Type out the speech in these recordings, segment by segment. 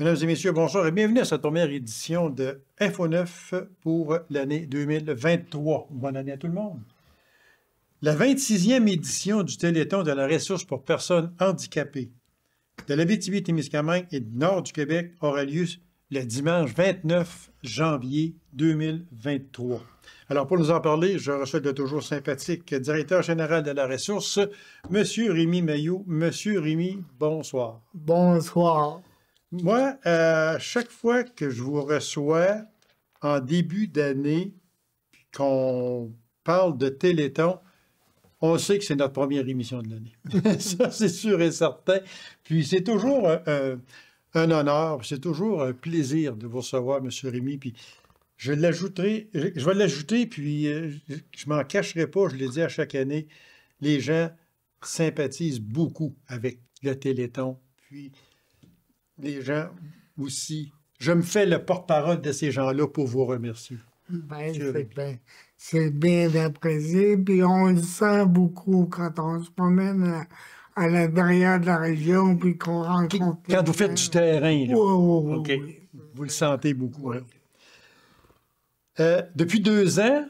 Mesdames et messieurs, bonjour et bienvenue à cette première édition de Info 9 pour l'année 2023. Bonne année à tout le monde. La 26e édition du Téléthon de la ressource pour personnes handicapées de l'Abitibi-Témiscamingue et du nord du Québec aura lieu le dimanche 29 janvier 2023. Alors, pour nous en parler, je reçois le toujours sympathique directeur général de la ressource, M. Rémi Mailloux. Monsieur Rémi, bonsoir. Bonsoir. Moi, chaque fois que je vous reçois en début d'année, qu'on parle de Téléthon, on sait que c'est notre première émission de l'année. Ça, c'est sûr et certain. Puis c'est toujours un honneur, c'est toujours un plaisir de vous recevoir, M. Rémi. Puis je vais l'ajouter, puis je m'en cacherai pas, je l'ai dit à chaque année, les gens sympathisent beaucoup avec le Téléthon. Puis les gens aussi. Je me fais le porte-parole de ces gens-là pour vous remercier. C'est bien apprécié, puis on le sent beaucoup quand on se promène à l'intérieur de la région, puis qu'on rencontre... Quand vous faites du terrain, là. Oui, OK. oui. Vous le sentez beaucoup. Oui. Depuis 2 ans,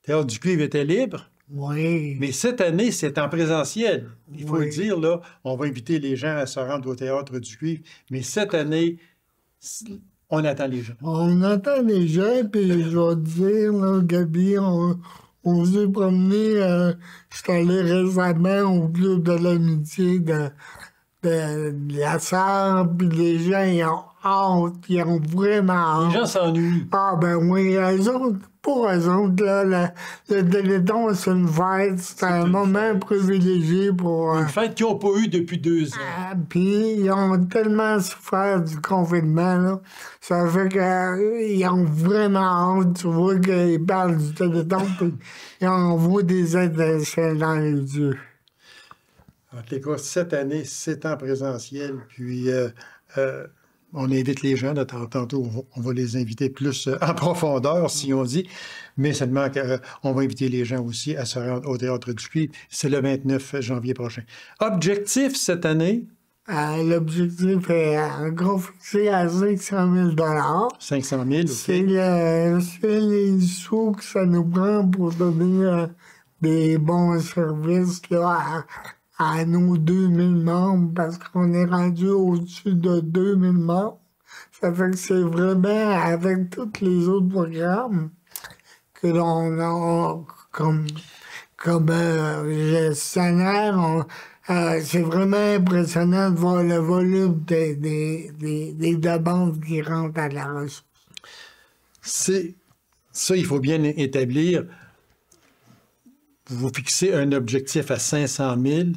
Théâtre du Cuivre était libre. Oui. Mais cette année, c'est en présentiel. Il faut Oui. le dire, là, on va inviter les gens à se rendre au Théâtre du Cuivre. Mais cette année, on attend les gens. On attend les gens, puis je vais te dire, là, Gabi, on s'est promené, je suis allé récemment au Club de l'amitié de la Sarre, puis les gens, ils ont hâte, ils ont vraiment hâte. Les gens s'ennuient. Ah ben oui, pour eux autres, là, le Téléthon, c'est une fête, c'est un moment privilégié pour... Une fête qu'ils n'ont pas eue depuis 2 ans. Puis ils ont tellement souffert du confinement, là, ça fait qu'ils ont vraiment hâte, tu vois qu'ils parlent du Téléthon, puis ils envoient des étincelles dans les yeux. En tout cas, cette année, c'est en présentiel, puis on invite les gens, là, tantôt, on va les inviter plus en profondeur, si on dit, mais seulement qu'on va inviter les gens aussi à se rendre au Théâtre du Cuivre. C'est le 29 janvier prochain. Objectif cette année? L'objectif est en gros fixé à 500 000 500 000, OK. C'est les sous que ça nous prend pour donner des bons services là, à nos 2000 membres, parce qu'on est rendu au-dessus de 2000 membres. Ça fait que c'est vraiment avec tous les autres programmes que l'on a comme gestionnaire. C'est vraiment impressionnant de voir le volume des demandes qui rentrent à la ressource. Ça, il faut bien établir. Vous fixez un objectif à 500 000,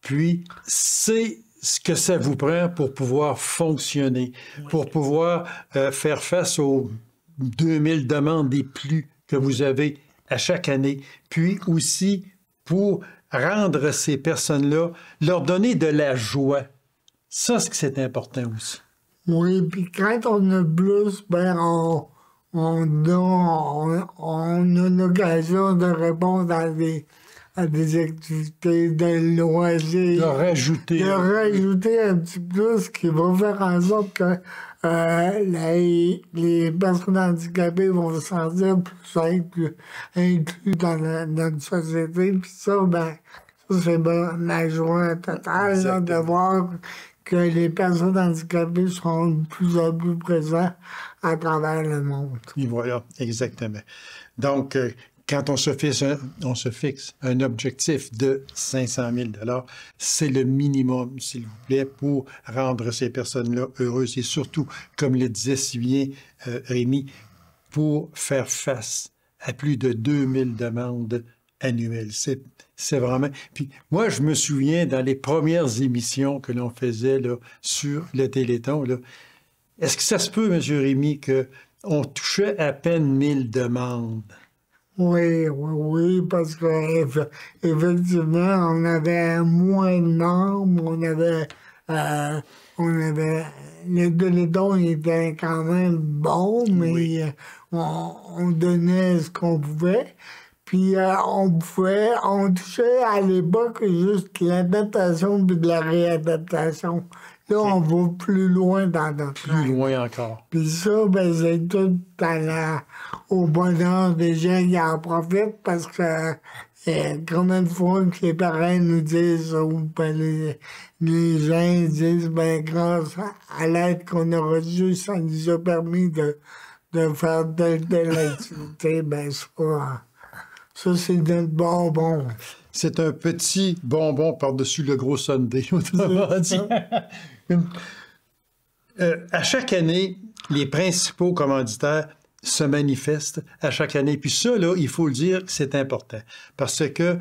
puis c'est ce que ça vous prend pour pouvoir fonctionner, pour pouvoir faire face aux 2000 demandes et plus que vous avez à chaque année, puis aussi pour rendre ces personnes-là, leur donner de la joie. Ça, c'est important aussi. Oui, puis quand on a plus, ben on a l'occasion de répondre à des activités de loisirs. De rajouter un petit plus qui va faire en sorte que les personnes handicapées vont se sentir plus inclus dans notre société. Puis ça, ben, ça c'est la joie totale là, de voir que les personnes handicapées seront de plus en plus présentes à travers le monde. Et voilà, exactement. Donc, quand on se fixe un objectif de 500 000 $, c'est le minimum, s'il vous plaît, pour rendre ces personnes-là heureuses et surtout, comme le disait si bien Rémi, pour faire face à plus de 2000 demandes annuelles. C'est vraiment... Puis moi, je me souviens, dans les premières émissions que l'on faisait là, sur le Téléthon, là, est-ce que ça se peut, M. Rémi, qu'on touchait à peine 1000 demandes? Oui, parce qu'effectivement, on avait moins de membres, le Téléthon était quand même bon, mais on donnait ce qu'on pouvait. Puis on touchait à l'époque juste l'adaptation puis de la réadaptation. Là, on va plus loin dans notre Plus loin encore. Puis ça, ben, c'est tout au bonheur des gens qui en profitent parce que combien de fois que les parents nous disent, ou ben, les gens disent, ben, grâce à l'aide qu'on a reçue, ça nous a permis de faire telle activité, ben, ça c'est notre bonbon. C'est un petit bonbon par-dessus le gros sundae, autrement dit. À chaque année, les principaux commanditaires se manifestent à chaque année. Puis ça, là, il faut le dire, c'est important. Parce que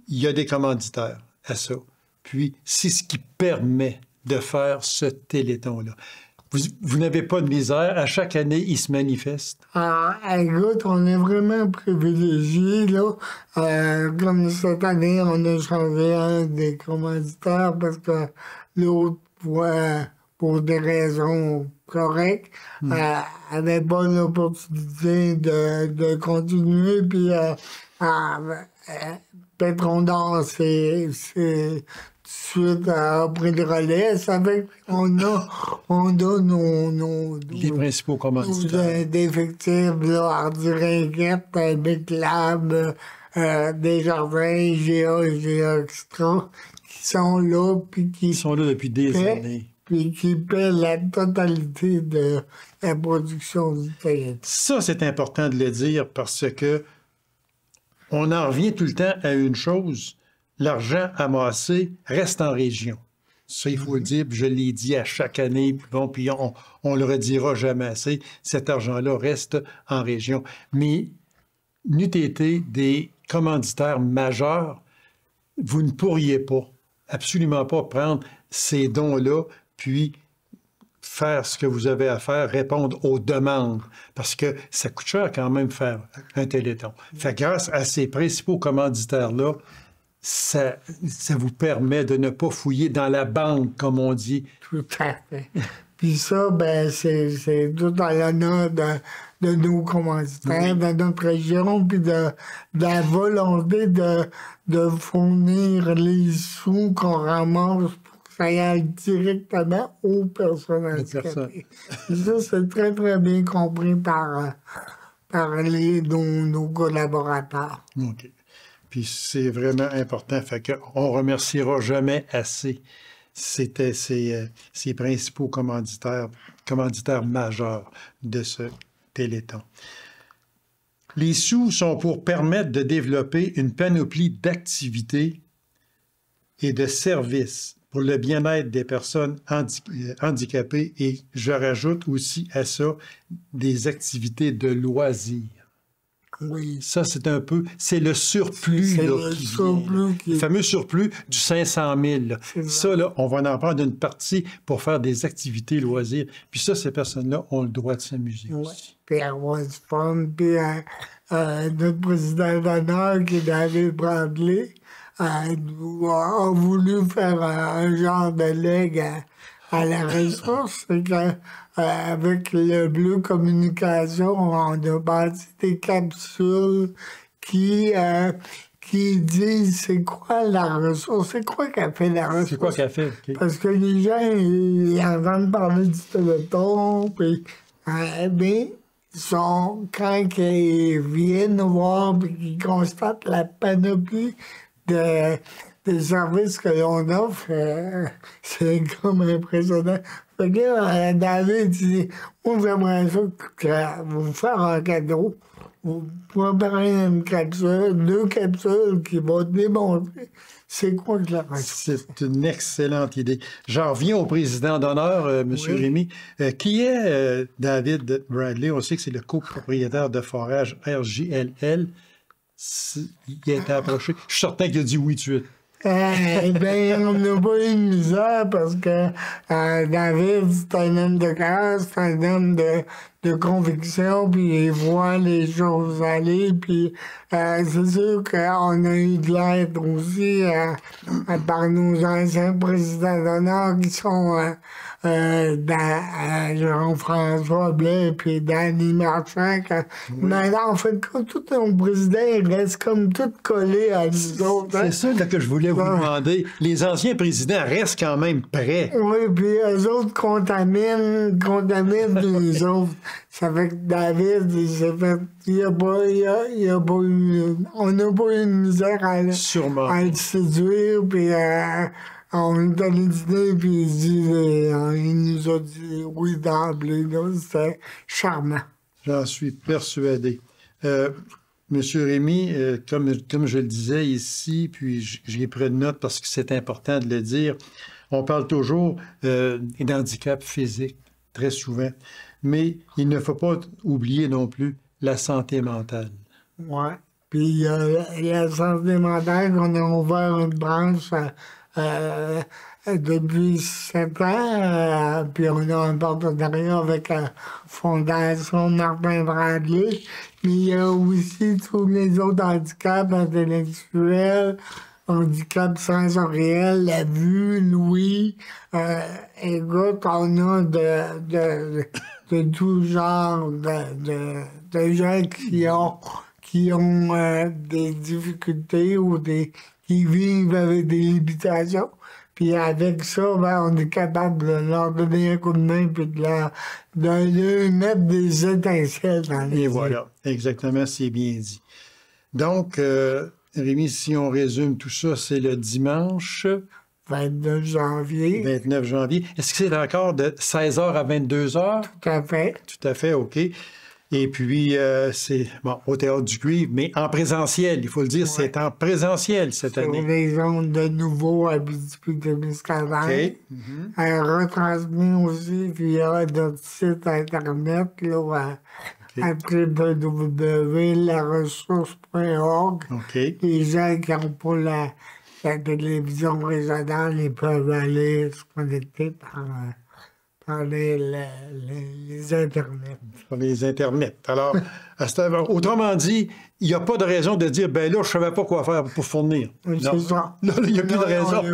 il y a des commanditaires à ça. Puis c'est ce qui permet de faire ce téléthon-là. Vous n'avez pas de misère. À chaque année, ils se manifestent. Écoute, on est vraiment privilégiés, là. Comme cette année, on a changé un des commanditaires parce que l'autre, pour des raisons correctes, n'avait pas l'opportunité de continuer. Puis, Petron d'Or, c'est suite à pris le relais, ça fait qu'on a nos les principaux commanditaires. D'effectifs, là, Hardy Ringuette, Big Lab, Desjardins, GA Extra, qui sont là, puis qui sont là depuis des années. Puis qui paient la totalité de la production du pays. Ça, c'est important de le dire parce que on en revient tout le temps à une chose. L'argent amassé reste en région. Ça, il faut le dire, puis je l'ai dit à chaque année, bon, puis on le redira jamais assez, cet argent-là reste en région. Mais n'eût été des commanditaires majeurs, vous ne pourriez pas, absolument pas prendre ces dons-là, puis faire ce que vous avez à faire, répondre aux demandes, parce que ça coûte cher quand même faire un téléthon. Fait grâce à ces principaux commanditaires-là, ça vous permet de ne pas fouiller dans la banque, comme on dit. Tout à fait. Puis ça, ben, c'est tout à l'honneur de nos commanditaires, de notre région, puis de la volonté de fournir les sous qu'on ramasse pour que ça aille directement aux personnes handicapées. Ça, c'est très, très bien compris par nos collaborateurs. OK. Puis c'est vraiment important. Fait qu'on ne remerciera jamais assez. C'était ces principaux commanditaires majeurs de ce téléthon. Les sous sont pour permettre de développer une panoplie d'activités et de services pour le bien-être des personnes handicapées et je rajoute aussi à ça des activités de loisirs. Oui. Ça, c'est le surplus. C'est là, le surplus le fameux surplus du 500 000. Là. Ça, là, on va en prendre une partie pour faire des activités loisirs. Puis ça, ces personnes-là ont le droit de s'amuser aussi. Puis avoir du fun. Puis notre président d'honneur, qui est David Bradley, a voulu faire un genre de legs à la ressource. C'est qu'avec le Bleu Communication, on a bâti des capsules qui disent c'est quoi la ressource, c'est quoi qu'a fait la ressource. C'est quoi qu'a fait? Okay. Parce que les gens, ils entendent parler du téléthon, puis quand ils viennent nous voir et qu'ils constatent la panoplie des services que l'on offre, c'est comme impressionnant. Fait que là, David dit, moi, j'aimerais ça vous faire un cadeau. Vous préparez une capsule, 2 capsules qui vont démontrer c'est quoi que la ressource. C'est une excellente idée. J'en reviens au président d'honneur, M. Rémy. Qui est David Bradley? On sait que c'est le copropriétaire de forage RJLL. Il a été approché. Je suis certain qu'il a dit oui tout de suite. On n'a pas eu de misère parce que David, c'est un homme de cœur, c'est un homme de conviction, puis ils voient les choses aller. Puis c'est sûr qu'on a eu de l'aide aussi par nos anciens présidents d'honneur qui sont Jean-François Blais puis Danny Marchand. Mais en fait, tous nos présidents ils restent comme tout collés à nous autres. C'est ça là, que je voulais vous demander. Les anciens présidents restent quand même prêts. Oui, puis eux autres contaminent les autres. Ça fait que David, il s'est fait. On n'a pas eu de misère à le séduire, puis on est allé dîner, puis il nous a dit oui d'emblée. C'était charmant. J'en suis persuadé. Monsieur Rémy, comme je le disais ici, puis j'ai pris de note parce que c'est important de le dire, on parle toujours d'handicap physique, très souvent, mais il ne faut pas oublier non plus la santé mentale. Oui. Puis la santé mentale, on a ouvert une branche depuis 7 ans, puis on a un partenariat avec la Fondation Martin Bradley. Mais il y a aussi tous les autres handicaps intellectuels, handicap sensoriel, la vue, l'ouïe. Écoute, on a de tout genre de gens qui ont des difficultés ou qui vivent avec des limitations. Puis avec ça, on est capable de leur donner un coup de main puis de leur mettre des étincelles dans les yeux. Et voilà, exactement, c'est bien dit. Donc, Rémy, si on résume tout ça, c'est le dimanche 29 janvier. 29 janvier. Est-ce que c'est encore de 16h à 22h? Tout à fait. Tout à fait, OK. Et puis, c'est au Théâtre du Cuivre, mais en présentiel, il faut le dire, c'est en présentiel cette année. Sur les ondes de nouveau à Abitibi-Témiscamingue. Retransmis aussi via notre site Internet, là, à www.laressource.org. Les gens qui n'ont pas la télévision régionale, ils peuvent aller se connecter par les Internets. Par les Internets. Alors, autrement dit, il n'y a pas de raison de dire, ben là, je ne savais pas quoi faire pour fournir. C'est ça. Là, il n'y a plus de raison.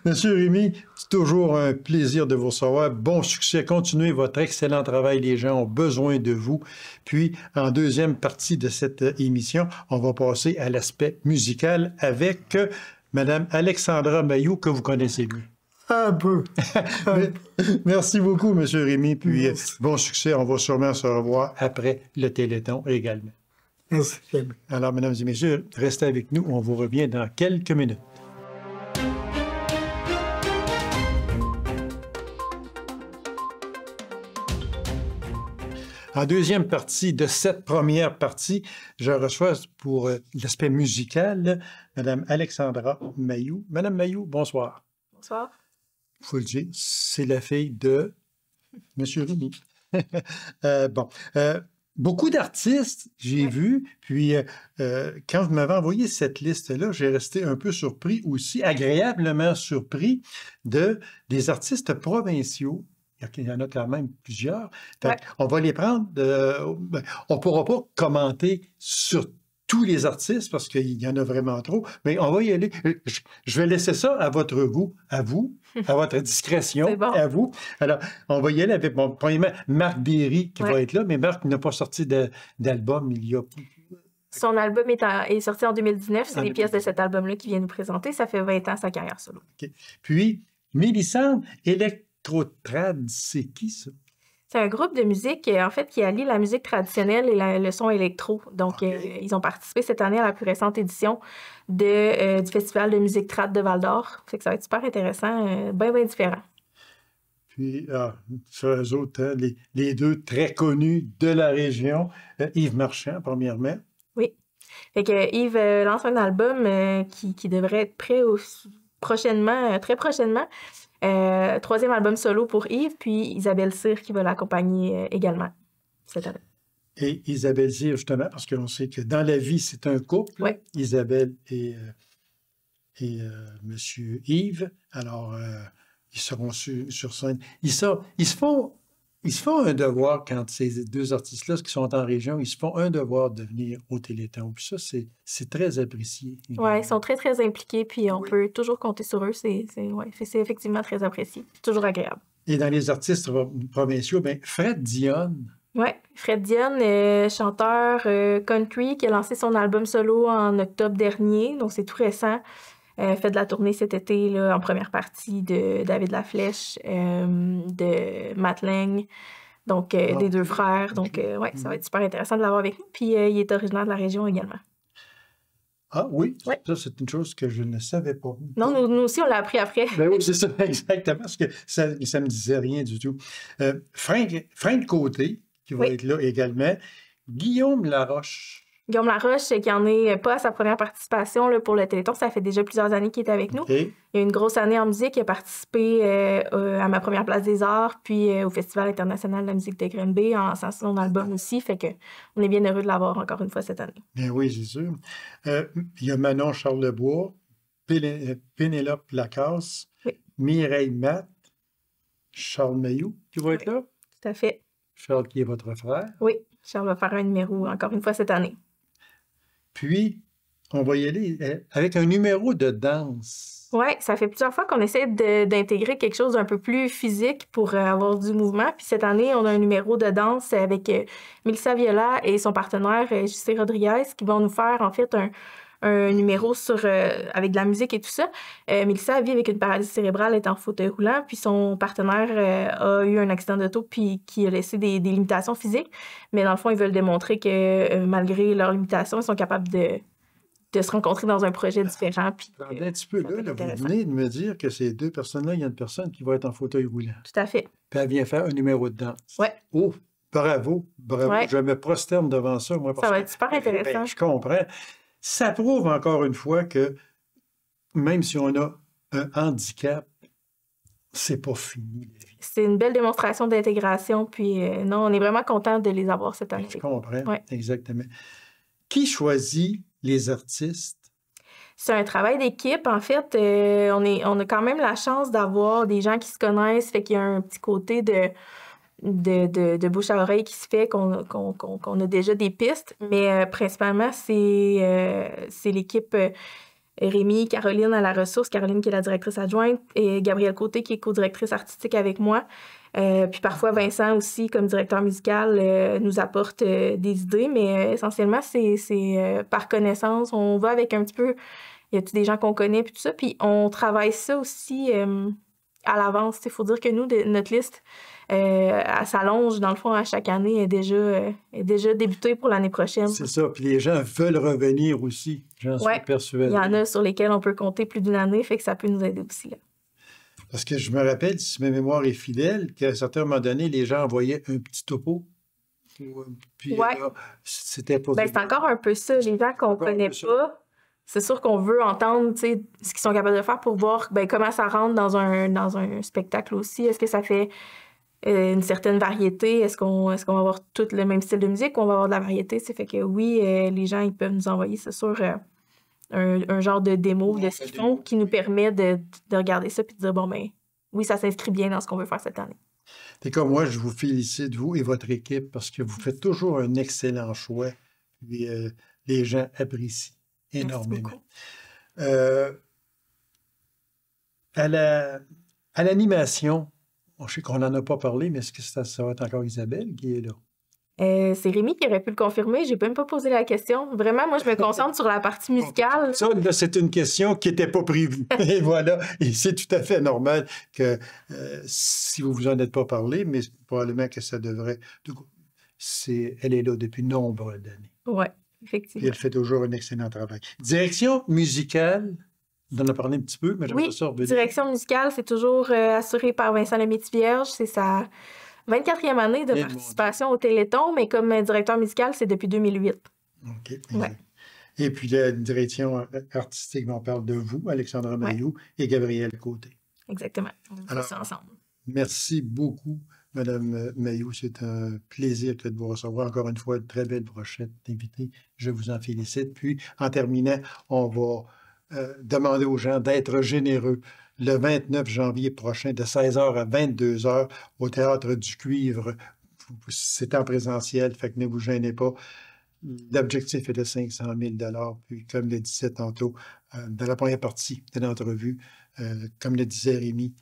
Monsieur Rémy, c'est toujours un plaisir de vous recevoir. Bon succès. Continuez votre excellent travail. Les gens ont besoin de vous. Puis, en deuxième partie de cette émission, on va passer à l'aspect musical avec Mme Alexandra Mailloux, que vous connaissez bien. Un peu. Merci beaucoup, M. Rémy. Puis bon succès. On va sûrement se revoir après le Téléthon également. Merci. Alors, mesdames et messieurs, restez avec nous. On vous revient dans quelques minutes. En deuxième partie de cette première partie, je reçois pour l'aspect musical Mme Alexandra Mailloux. Mme Mailloux, bonsoir. Bonsoir. Il faut le dire, c'est la fille de M. Rémy. Beaucoup d'artistes, j'ai vu, puis quand vous m'avez envoyé cette liste-là, j'ai resté un peu surpris aussi, agréablement surpris des artistes provinciaux. Il y en a quand même plusieurs. Ouais. On va les prendre. On ne pourra pas commenter sur tous les artistes parce qu'il y en a vraiment trop, mais on va y aller. Je vais laisser ça à votre goût, à vous, à votre discrétion, bon. À vous. Alors, on va y aller avec, premièrement, Marc Derry qui va être là, mais Marc n'a pas sorti d'album il y a... Son album est sorti en 2019. C'est les pièces de cet album-là qu'il vient nous présenter. Ça fait 20 ans sa carrière solo. Okay. Puis, Mélissandre Electrotrad, c'est qui ça? C'est un groupe de musique, en fait, qui allie la musique traditionnelle et le son électro. Donc, ils ont participé cette année à la plus récente édition du Festival de musique trad de Val-d'Or. Fait que ça va être super intéressant, bien différent. Puis, sur eux autres, hein, les deux très connus de la région, Yves Marchand, premièrement. Oui. Fait que Yves lance un album qui devrait être prêt prochainement, très prochainement. Troisième album solo pour Yves, puis Isabelle Cyr qui va l'accompagner également cette année. Et Isabelle Cyr, justement, parce qu'on sait que dans la vie, c'est un couple, ouais. Isabelle et Monsieur Yves. Alors, ils seront sur scène. Ils se font Ils se font un devoir, quand ces deux artistes-là qui sont en région, ils se font un devoir de venir au Téléthon. Puis ça, c'est très apprécié. Oui, ils sont très, très impliqués, puis on Oui. peut toujours compter sur eux. C'est effectivement très apprécié. C'est toujours agréable. Et dans les artistes provinciaux, bien, Fred Dionne, Oui, Fred Dionne, chanteur country, qui a lancé son album solo en octobre dernier, donc c'est tout récent. Fait de la tournée cet été là, en première partie de David Laflèche, de Matt Lang, donc des deux frères. Donc, ouais, ça va être super intéressant de l'avoir avec nous. Puis, il est originaire de la région également. Ah oui, Ouais. ça c'est une chose que je ne savais pas. Non, nous aussi, on l'a appris après. Ben oui, c'est ça, exactement, parce que ça ne me disait rien du tout. Frank Côté, qui va Oui. être là également. Guillaume Laroche. Guillaume Laroche, qui en est pas à sa première participation là, pour le Téléthon, ça fait déjà plusieurs années qu'il est avec nous. OK. Il y a eu une grosse année en musique, il a participé à ma première place des arts, puis au Festival international de la musique de Granby en lancant son album aussi, fait que on est bien heureux de l'avoir encore une fois cette année. Bien oui, c'est sûr. Il y a Manon Charlebois, Pénélope Lacasse, Oui. Mireille Matt, Charles Mayou qui va être là. Tout à fait. Charles qui est votre frère. Oui, Charles va faire un numéro encore une fois cette année. Puis, on va y aller avec un numéro de danse. Oui, ça fait plusieurs fois qu'on essaie d'intégrer quelque chose d'un peu plus physique pour avoir du mouvement. Puis cette année, on a un numéro de danse avec Mélissa Viola et son partenaire JC Rodriguez qui vont nous faire en fait un numéro avec de la musique et tout ça. Mélissa vit avec une paralysie cérébrale, elle est en fauteuil roulant, puis son partenaire a eu un accident d'auto puis qui a laissé des limitations physiques. Mais dans le fond, ils veulent démontrer que malgré leurs limitations, ils sont capables de se rencontrer dans un projet différent. Puis, Attendez un petit peu, ça peut là, être vous intéressant. venez de me dire que ces deux personnes-là, il y a une personne qui va être en fauteuil roulant. Tout à fait. Puis elle vient faire un numéro de danse. Ouais. Oh, bravo, bravo. Ouais. Je me prosterne devant ça, moi. Parce Ça va que- être super intéressant. Ben, je comprends. Ça prouve encore une fois que même si on a un handicap, c'est pas fini, la vie. C'est une belle démonstration d'intégration. Puis non, on est vraiment content de les avoir cette année. Je comprends, Ouais. exactement. Qui choisit les artistes? C'est un travail d'équipe. En fait, on a quand même la chance d'avoir des gens qui se connaissent. Fait qu'il y a un petit côté de bouche à oreille qui se fait, qu'on a déjà des pistes. Mais principalement, c'est l'équipe Rémi, Caroline à la ressource, Caroline qui est la directrice adjointe, et Gabrielle Côté qui est co-directrice artistique avec moi. Puis parfois, Vincent aussi, comme directeur musical, nous apporte des idées, mais essentiellement, c'est par connaissance. On va avec un petit peu, y a-tu des gens qu'on connaît, puis tout ça. Puis on travaille ça aussi à l'avance. Il faut dire que nous, notre liste, elle s'allonge, dans le fond, à chaque année, est déjà débutée pour l'année prochaine. C'est ça. Puis les gens veulent revenir aussi. J'en suis Ouais. persuadé. Il y en a sur lesquels on peut compter plus d'une année, fait que ça peut nous aider aussi, là. Parce que je me rappelle, si ma mémoire est fidèle, qu'à un certain moment donné, les gens envoyaient un petit topo. Puis Ouais. là, c'était pour Ben, dire- c'est encore un peu ça. Les gens qu'on Encore un connaît peu ça. pas, c'est sûr qu'on veut entendre, tu sais, ce qu'ils sont capables de faire pour voir ben, comment ça rentre dans un spectacle aussi. Est-ce que ça fait une certaine variété? Est-ce qu'on va avoir tout le même style de musique ou on va avoir de la variété? C'est fait que oui, les gens, ils peuvent nous envoyer, c'est sûr, un genre de démo de ce qu'ils font qui nous permet de regarder ça puis de dire, bon, ben, oui, ça s'inscrit bien dans ce qu'on veut faire cette année. Et comme moi, je vous félicite, vous et votre équipe, parce que vous faites toujours un excellent choix. Puis, les gens apprécient énormément. beaucoup. À l'animation, je sais qu'on n'en a pas parlé, mais est-ce que ça va être encore Isabelle qui est là? C'est Rémi qui aurait pu le confirmer. J'ai même pas posé la question. Vraiment, moi, je me concentre sur la partie musicale. Ça, là, c'est une question qui n'était pas prévue. Et voilà. Et c'est tout à fait normal que si vous vous en êtes pas parlé, mais probablement que ça devrait. Elle est là depuis nombre d'années. Oui, Puis effectivement. elle fait toujours un excellent travail. Direction musicale, on en a parlé un petit peu, mais j'aimerais Oui, ça revenir. direction musicale, c'est toujours assuré par Vincent Lemaitre-Vierge. C'est sa 24e année de Eh, mon participation au Téléthon, mais comme directeur musical, c'est depuis 2008. OK. Ouais. Et puis la direction artistique, on parle de vous, Alexandra Mayou et Gabrielle Côté. Exactement. On fait Alors, ça ensemble. Merci beaucoup, Madame Mayou. C'est un plaisir que de vous recevoir. Encore une fois, une très belle brochette d'invités. Je vous en félicite. Puis, en terminant, on va demander aux gens d'être généreux le 29 janvier prochain, de 16h à 22h, au Théâtre du Cuivre. C'est en présentiel, fait que ne vous gênez pas. L'objectif est de 500 000 $. Puis, comme le disait tantôt, dans la première partie de l'entrevue, comme le disait Rémi,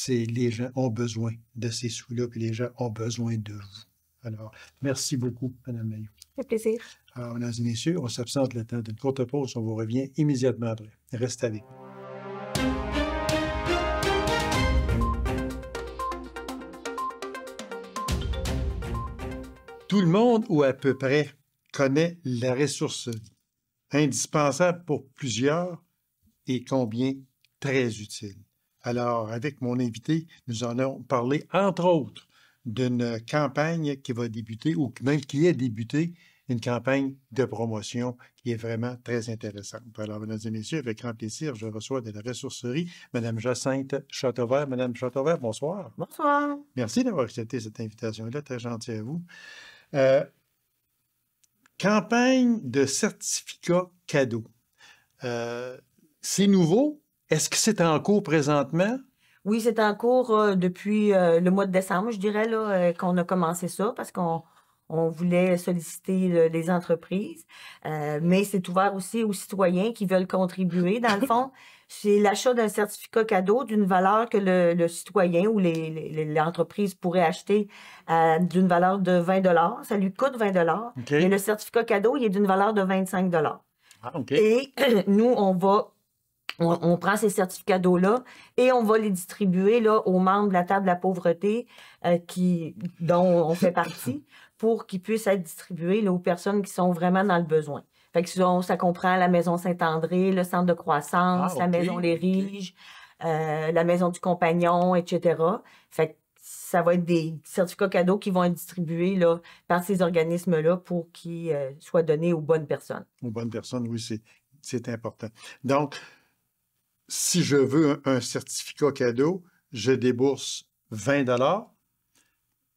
les gens ont besoin de ces sous-là, puis les gens ont besoin de vous. Alors, merci beaucoup, Mme Mailloux. Ça fait plaisir. Alors, mesdames et messieurs, on s'absente le temps d'une courte pause. On vous revient immédiatement après. Restez avec nous. Tout le monde, ou à peu près, connaît la ressourcerie. Indispensable pour plusieurs et combien très utile. Alors, avec mon invité, nous en allons parler, entre autres, d'une campagne qui va débuter, ou même qui est débutée, une campagne de promotion qui est vraiment très intéressante. Alors, mesdames et messieurs, avec grand plaisir, je reçois de la ressourcerie Mme Jacinthe Châteauvert. Madame Châteauvert, bonsoir. Bonsoir. Merci d'avoir accepté cette invitation-là, très gentil à vous. Campagne de certificat cadeau. C'est nouveau. Est-ce que c'est en cours présentement? Oui, c'est en cours depuis le mois de décembre, je dirais, là, qu'on a commencé ça parce qu'on voulait solliciter les entreprises. Mais c'est ouvert aussi aux citoyens qui veulent contribuer. Dans le fond, c'est l'achat d'un certificat cadeau d'une valeur que le citoyen ou l'entreprise pourrait acheter d'une valeur de 20 $. Ça lui coûte 20 $. Okay. Mais le certificat cadeau, il est d'une valeur de 25 $. Ah, OK. Et nous, on prend ces certificats cadeaux-là et on va les distribuer là, aux membres de la table de la pauvreté dont on fait partie pour qu'ils puissent être distribués là, aux personnes qui sont vraiment dans le besoin. Fait que ça comprend la Maison Saint-André, le Centre de croissance, la Maison Les Riges, la Maison du Compagnon, etc. Fait que ça va être des certificats cadeaux qui vont être distribués là, par ces organismes-là pour qu'ils soient donnés aux bonnes personnes. Aux bonnes personnes, oui, c'est important. Donc, si je veux un certificat cadeau, je débourse 20 $,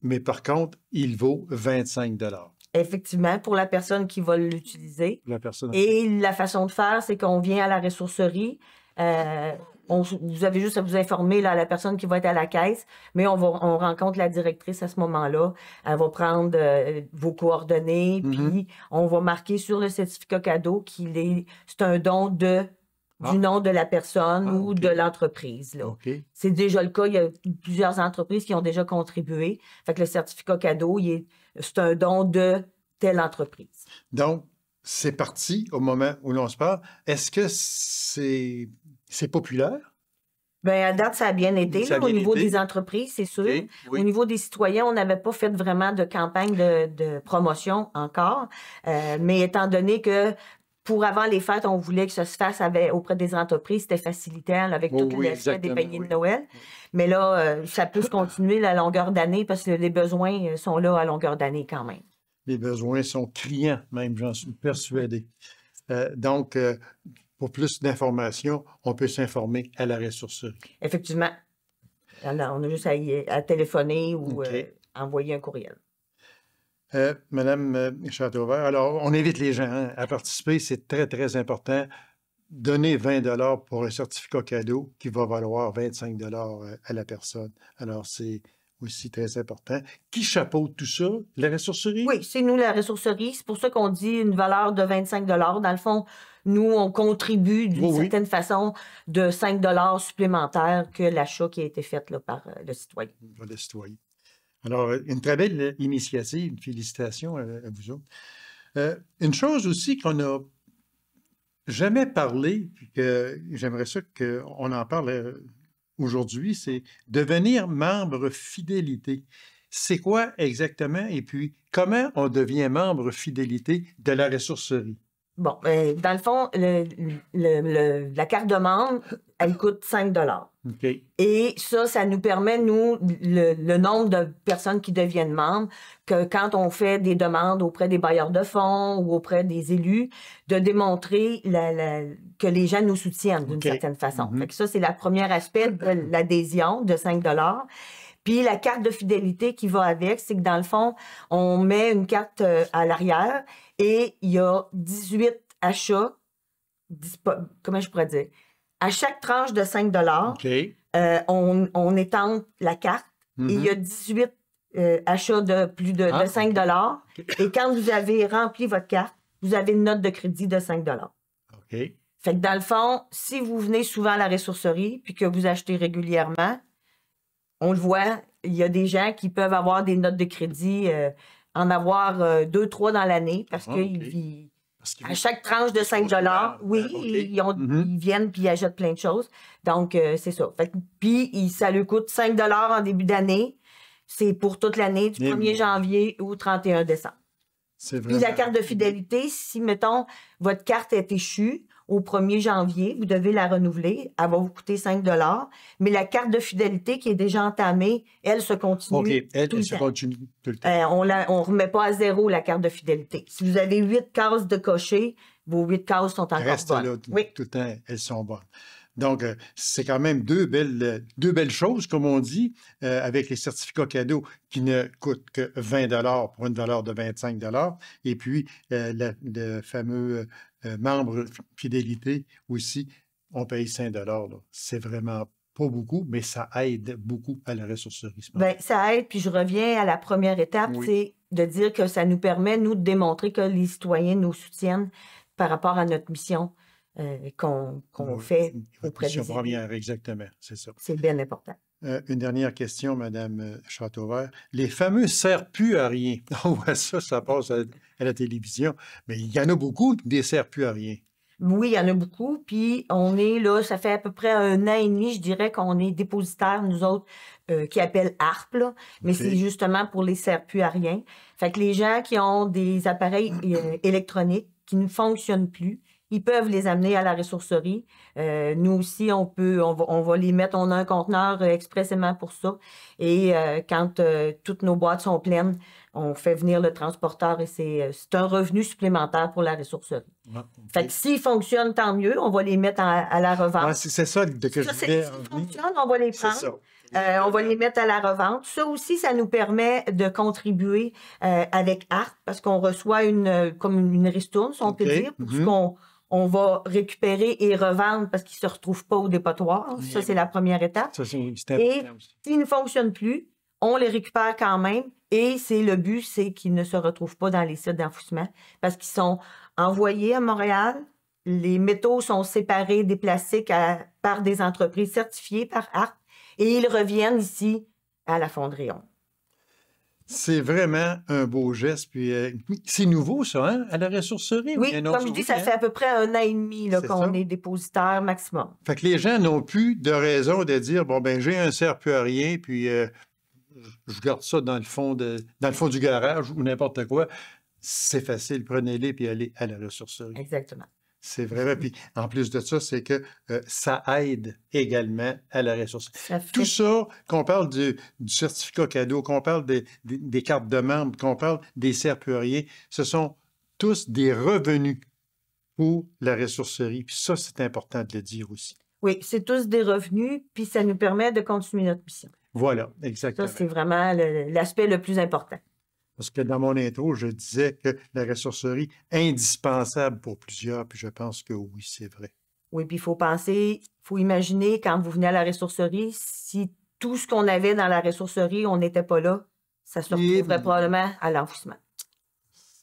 mais par contre, il vaut 25 $. Effectivement, pour la personne qui va l'utiliser. La personne. Et la façon de faire, c'est qu'on vient à la ressourcerie. Vous avez juste à vous informer là, à la personne qui va être à la caisse, mais on rencontre la directrice à ce moment-là. Elle va prendre vos coordonnées, puis on va marquer sur le certificat cadeau c'est un don du nom de la personne ou de l'entreprise. Okay. C'est déjà le cas. Il y a plusieurs entreprises qui ont déjà contribué. Fait que le certificat cadeau, c'est un don de telle entreprise. Donc, c'est parti au moment où l'on se parle. Est-ce que c'est populaire? Bien, à date, ça a bien été. Au niveau des entreprises, c'est sûr. Okay, oui. Au niveau des citoyens, on n'avait pas fait vraiment de campagne de promotion encore. Mais étant donné que pour avant les fêtes, on voulait que ça se fasse auprès des entreprises. C'était facilitant avec tout l'aspect des paniers de Noël. Mais là, ça peut se continuer à longueur d'année parce que les besoins sont là à longueur d'année quand même. Les besoins sont criants, même, j'en suis persuadé. Donc, pour plus d'informations, on peut s'informer à la ressourcerie. Effectivement. Alors, on a juste à téléphoner ou envoyer un courriel. Madame Châteauvert, alors, on invite les gens à participer. C'est très, très important. Donner 20 $ pour un certificat cadeau qui va valoir 25 $ à la personne. Alors, c'est aussi très important. Qui chapeaute tout ça? La ressourcerie? Oui, c'est nous, la ressourcerie. C'est pour ça qu'on dit une valeur de 25 $. Dans le fond, nous, on contribue d'une certaine façon de 5 $ supplémentaires que l'achat qui a été fait là, par le citoyen. Par le citoyen. Alors, une très belle initiative. Félicitations à vous autres. Une chose aussi qu'on n'a jamais parlé, puis que j'aimerais ça qu'on en parle aujourd'hui, c'est devenir membre fidélité. C'est quoi exactement? Et puis, comment on devient membre fidélité de la ressourcerie? Bon, dans le fond, la carte de membre, elle coûte 5 $. Okay. Et ça nous permet, nous, le nombre de personnes qui deviennent membres, que quand on fait des demandes auprès des bailleurs de fonds ou auprès des élus, de démontrer que les gens nous soutiennent d'une certaine façon. Fait que ça, c'est le premier aspect de l'adhésion de 5 $. Puis la carte de fidélité qui va avec, c'est que dans le fond, on met une carte à l'arrière et il y a 18 achats, comment je pourrais dire, À chaque tranche de 5 OK. on étend la carte et il y a 18 achats de plus de 5 Et quand vous avez rempli votre carte, vous avez une note de crédit de 5 OK. Fait que dans le fond, si vous venez souvent à la ressourcerie puis que vous achetez régulièrement, on le voit, il y a des gens qui peuvent avoir des notes de crédit, en avoir 2, 3 dans l'année parce qu'ils à chaque tranche de 5 oui, ils viennent puis ils achètent plein de choses. Donc, c'est ça. Fait que, puis, ça lui coûte 5 en début d'année. C'est pour toute l'année, du 1er janvier au 31 décembre. Puis la carte de fidélité, si, mettons, votre carte est échue au 1er janvier, vous devez la renouveler. Elle va vous coûter 5 mais la carte de fidélité qui est déjà entamée, elle se continue. OK, elle tout le se temps. continue tout le temps. On ne remet pas à zéro la carte de fidélité. Si vous avez 8 cases de cocher, vos 8 cases sont encore Reste bonnes. là, tout le temps, elles sont bonnes. Donc, c'est quand même deux belles choses, comme on dit, avec les certificats cadeaux qui ne coûtent que 20 pour une valeur de 25 et puis le fameux membre fidélité aussi, on paye 5 là. C'est vraiment pas beaucoup, mais ça aide beaucoup à la ressourcerie. Bien, ça aide, puis je reviens à la première étape, c'est de dire que ça nous permet, nous, de démontrer que les citoyens nous soutiennent par rapport à notre mission qu'on fait auprès des première, exactement, c'est ça. C'est bien important. Une dernière question, Mme Châteauvert. Les fameux serre-pu à rien. On voit ça passe à la télévision, mais il y en a beaucoup, des serre-pu à rien. Oui, il y en a beaucoup. Puis on est là, ça fait à peu près 1 an et demi, je dirais qu'on est dépositaire, nous autres, qui appellent ARP, là, mais c'est justement pour les serre-pu à rien. Fait que les gens qui ont des appareils électroniques qui ne fonctionnent plus, ils peuvent les amener à la ressourcerie. Nous aussi, on va les mettre, on a un conteneur expressément pour ça. Et quand toutes nos boîtes sont pleines, on fait venir le transporteur et c'est un revenu supplémentaire pour la ressourcerie. Fait que s'ils fonctionnent, tant mieux, on va les mettre à la revente. C'est ça que je voulais. S'ils fonctionnent, on va les prendre. On va les mettre à la revente. Ça aussi, ça nous permet de contribuer avec ARP parce qu'on reçoit comme une ristourne, si on peut dire, pour ce qu'on va récupérer et revendre parce qu'ils ne se retrouvent pas au dépotoir. Ça, c'est la première étape. Ça, c'est et s'ils ne fonctionnent plus, on les récupère quand même. Et le but, c'est qu'ils ne se retrouvent pas dans les sites d'enfouissement parce qu'ils sont envoyés à Montréal. Les métaux sont séparés des plastiques par des entreprises certifiées par ARP et ils reviennent ici à la fonderie. C'est vraiment un beau geste. Puis c'est nouveau, ça, hein, à la ressourcerie? Oui, comme je dis, ça fait à peu près 1 an et demi qu'on est dépositaire maximum. Fait que les gens n'ont plus de raison de dire, bon, ben j'ai un serre-pu à rien, puis je garde ça dans le fond du garage ou n'importe quoi. C'est facile, prenez-les puis allez à la ressourcerie. Exactement. C'est vrai. Puis en plus de ça, c'est que ça aide également à la ressourcerie. Tout ça, qu'on parle du certificat cadeau, qu'on parle des cartes de membres, qu'on parle des serre-pu à rien, ce sont tous des revenus pour la ressourcerie. Puis ça, c'est important de le dire aussi. Oui, c'est tous des revenus, puis ça nous permet de continuer notre mission. Voilà, exactement. Ça, c'est vraiment l'aspect le plus important. Parce que dans mon intro, je disais que la ressourcerie est indispensable pour plusieurs, puis je pense que oui, c'est vrai. Oui, puis il faut imaginer quand vous venez à la ressourcerie, si tout ce qu'on avait dans la ressourcerie, on n'était pas là, ça se retrouverait probablement à l'enfouissement.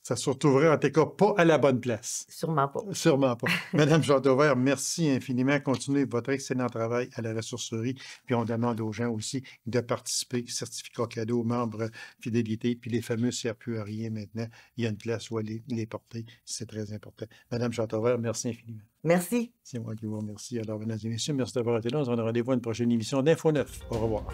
Ça se retrouverait en tout cas pas à la bonne place. Sûrement pas. Sûrement pas. Madame Châteauvert, merci infiniment. Continuez votre excellent travail à la ressourcerie. Puis on demande aux gens aussi de participer, certificat cadeau, membres fidélité, puis les fameux serre-pu à rien maintenant. Il y a une place où aller les porter. C'est très important. Madame Châteauvert, merci infiniment. Merci. C'est moi qui vous remercie. Alors, mesdames et messieurs, merci d'avoir été là. On se donne rendez-vous à une prochaine émission d'Info 9. Au revoir.